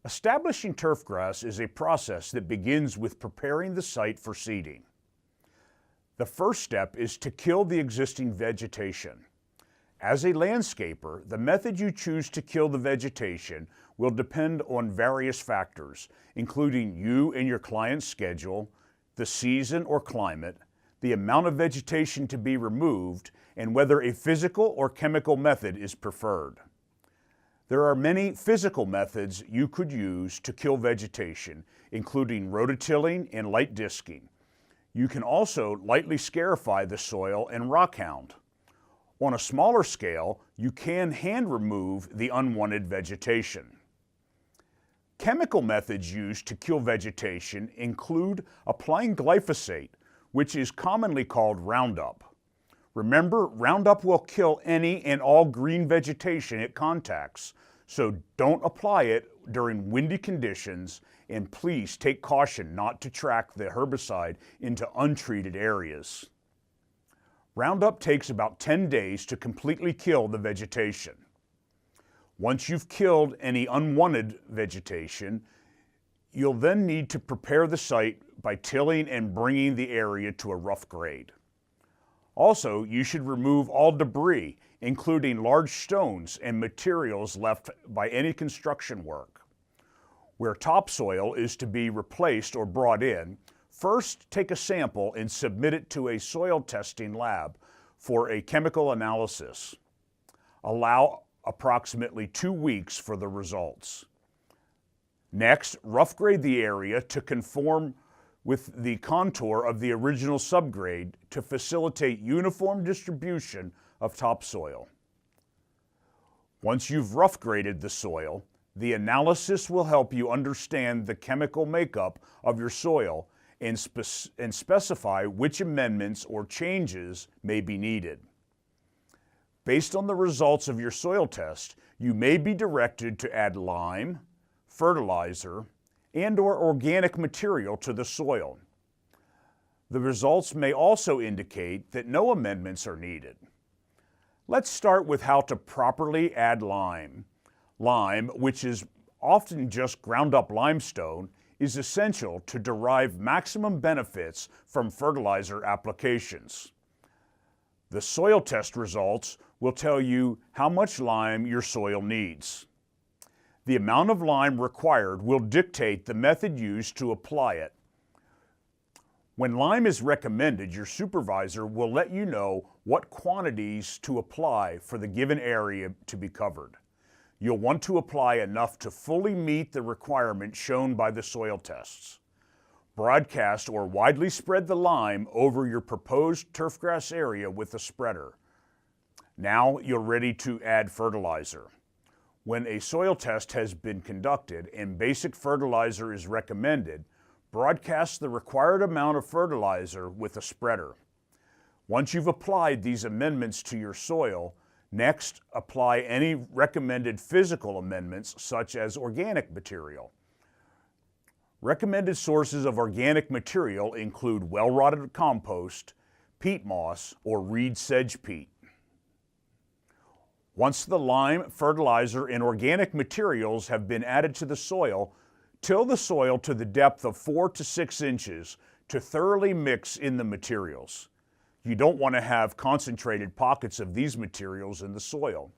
Establishing turfgrass is a process that begins with preparing the site for seeding. The first step is to kill the existing vegetation. As a landscaper, the method you choose to kill the vegetation will depend on various factors, including you and your client's schedule, the season or climate, the amount of vegetation to be removed, and whether a physical or chemical method is preferred. There are many physical methods you could use to kill vegetation, including rototilling and light disking. You can also lightly scarify the soil and rockhound. On a smaller scale, you can hand remove the unwanted vegetation. Chemical methods used to kill vegetation include applying glyphosate, which is commonly called Roundup. Remember, Roundup will kill any and all green vegetation it contacts, so don't apply it during windy conditions, and please take caution not to track the herbicide into untreated areas. Roundup takes about 10 days to completely kill the vegetation. Once you've killed any unwanted vegetation, you'll then need to prepare the site by tilling and bringing the area to a rough grade. Also, you should remove all debris, including large stones and materials left by any construction work. Where topsoil is to be replaced or brought in, first take a sample and submit it to a soil testing lab for a chemical analysis. Allow approximately 2 weeks for the results. Next, rough grade the area to conform with the contour of the original subgrade to facilitate uniform distribution of topsoil. Once you've rough graded the soil, the analysis will help you understand the chemical makeup of your soil and specify which amendments or changes may be needed. Based on the results of your soil test, you may be directed to add lime, fertilizer, and/or organic material to the soil. The results may also indicate that no amendments are needed. Let's start with how to properly add lime. Lime, which is often just ground up limestone, is essential to derive maximum benefits from fertilizer applications. The soil test results will tell you how much lime your soil needs. The amount of lime required will dictate the method used to apply it. When lime is recommended, your supervisor will let you know what quantities to apply for the given area to be covered. You'll want to apply enough to fully meet the requirement shown by the soil tests. Broadcast or widely spread the lime over your proposed turfgrass area with a spreader. Now you're ready to add fertilizer. When a soil test has been conducted and basic fertilizer is recommended, broadcast the required amount of fertilizer with a spreader. Once you've applied these amendments to your soil, next apply any recommended physical amendments such as organic material. Recommended sources of organic material include well-rotted compost, peat moss, or reed sedge peat. Once the lime, fertilizer, and organic materials have been added to the soil, till the soil to the depth of 4 to 6 inches to thoroughly mix in the materials. You don't want to have concentrated pockets of these materials in the soil.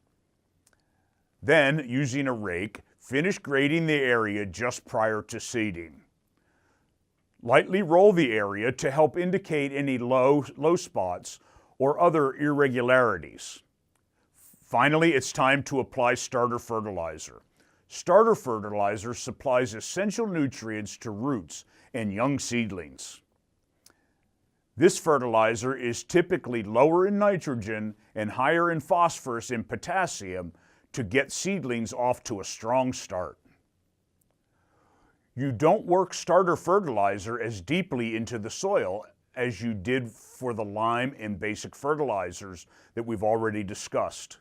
Then, using a rake, finish grading the area just prior to seeding. Lightly roll the area to help indicate any low spots or other irregularities. Finally, it's time to apply starter fertilizer. Starter fertilizer supplies essential nutrients to roots and young seedlings. This fertilizer is typically lower in nitrogen and higher in phosphorus and potassium to get seedlings off to a strong start. You don't work starter fertilizer as deeply into the soil as you did for the lime and basic fertilizers that we've already discussed.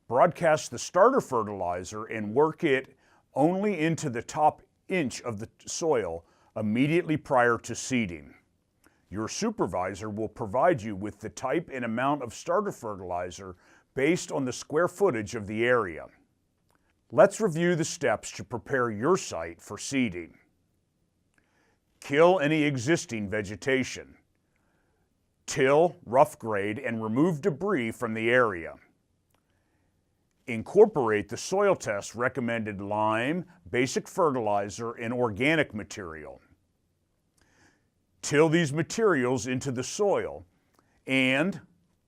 Broadcast the starter fertilizer and work it only into the top inch of the soil immediately prior to seeding. Your supervisor will provide you with the type and amount of starter fertilizer based on the square footage of the area. Let's review the steps to prepare your site for seeding. Kill any existing vegetation. Till, rough grade, and remove debris from the area. Incorporate the soil test recommended lime, basic fertilizer, and organic material. Till these materials into the soil and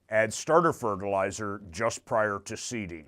add starter fertilizer just prior to seeding.